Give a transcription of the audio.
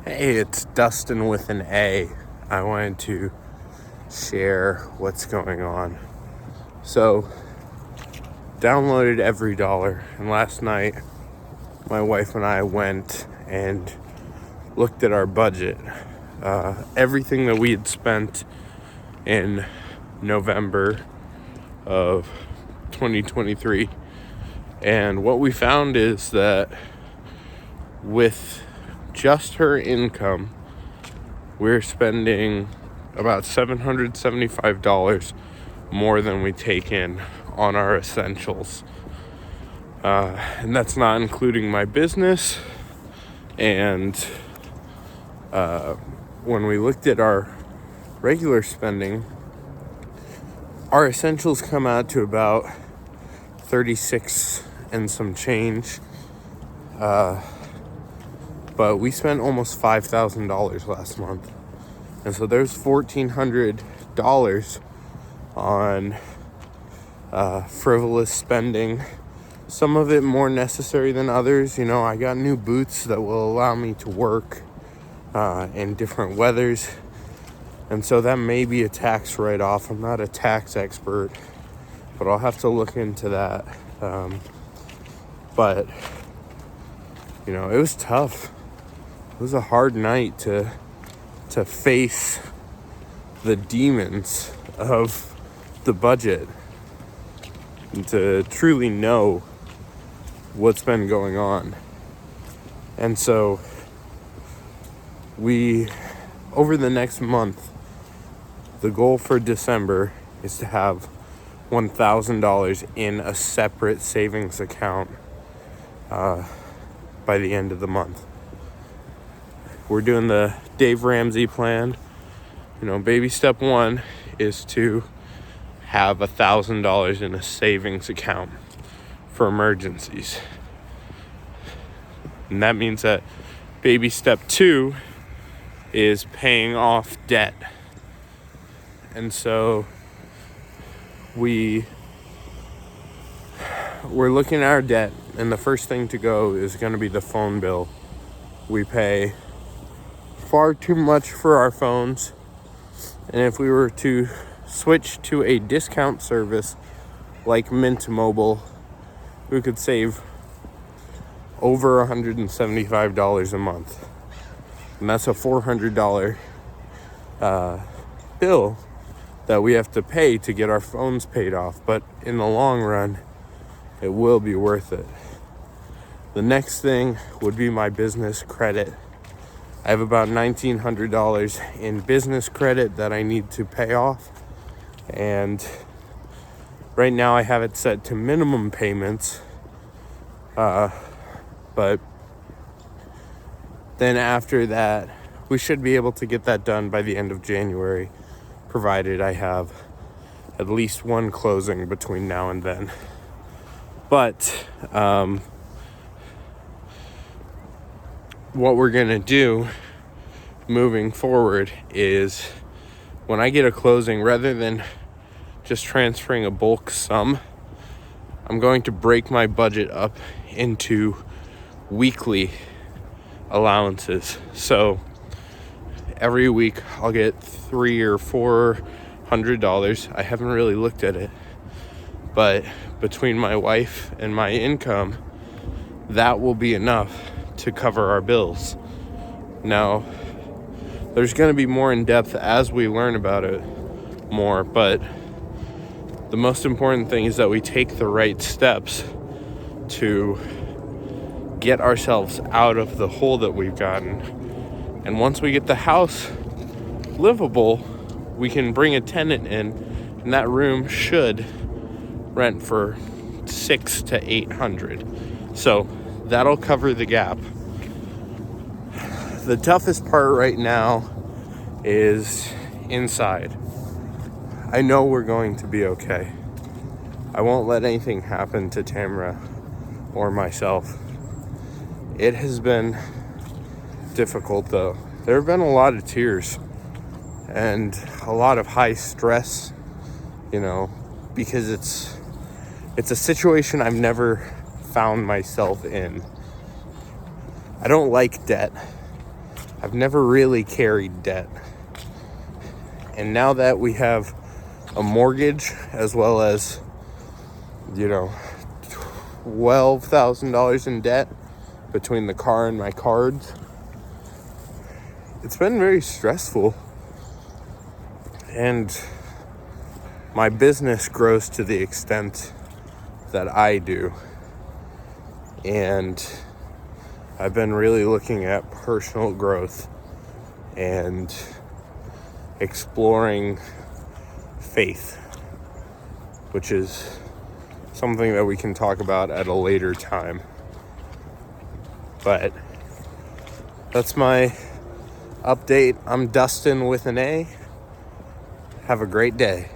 Hey, it's Dustin with an A. I wanted to share what's going on. So, downloaded EveryDollar, and last night my wife and I went and looked at our budget. Everything that we had spent in November of 2023. And what we found is that with just her income, we're spending about $775 more than we take in on our essentials. And that's not including my business. And when we looked at our regular spending, our essentials come out to about 36 and some change. But we spent almost $5,000 last month. And so there's $1,400 on frivolous spending. Some of it more necessary than others. You know, I got new boots that will allow me to work in different weathers. And so that may be a tax write-off. I'm not a tax expert, but I'll have to look into that. But, you know, it was tough. It was a hard night to face the demons of the budget and to truly know what's been going on. And so over the next month, the goal for December is to have $1,000 in a separate savings account by the end of the month. We're doing the Dave Ramsey plan. You know, baby step one is to have $1,000 in a savings account for emergencies. And that means that baby step two is paying off debt. And so we're looking at our debt, and the first thing to go is going to be the phone bill. We pay far too much for our phones, and if we were to switch to a discount service like Mint Mobile, we could save over $175 a month, and that's a $400 bill that we have to pay to get our phones paid off. But in the long run, it will be worth it. The next thing would be my business credit. I have about $1,900 in business credit that I need to pay off. And right now I have it set to minimum payments. But then after that, we should be able to get that done by the end of January, provided I have at least one closing between now and then. But what we're gonna do moving forward is when I get a closing, rather than just transferring a bulk sum, I'm going to break my budget up into weekly allowances. So every week I'll get $300 or $400. I haven't really looked at it, but between my wife and my income, that will be enough to cover our bills. Now, there's going to be more in depth as we learn about it more, but the most important thing is that we take the right steps to get ourselves out of the hole that we've gotten. And once we get the house livable, we can bring a tenant in, and that room should rent for $600 to $800. So that'll cover the gap. The toughest part right now is inside. I know we're going to be okay. I won't let anything happen to Tamara or myself. It has been difficult though. There have been a lot of tears and a lot of high stress, you know, because it's a situation I've never found myself in. I don't like debt. I've never really carried debt. And now that we have a mortgage as well as, $12,000 in debt between the car and my cards, it's been very stressful. And my business grows to the extent that I do. And I've been really looking at personal growth and exploring faith, which is something that we can talk about at a later time. But that's my update. I'm Dustin with an A. Have a great day.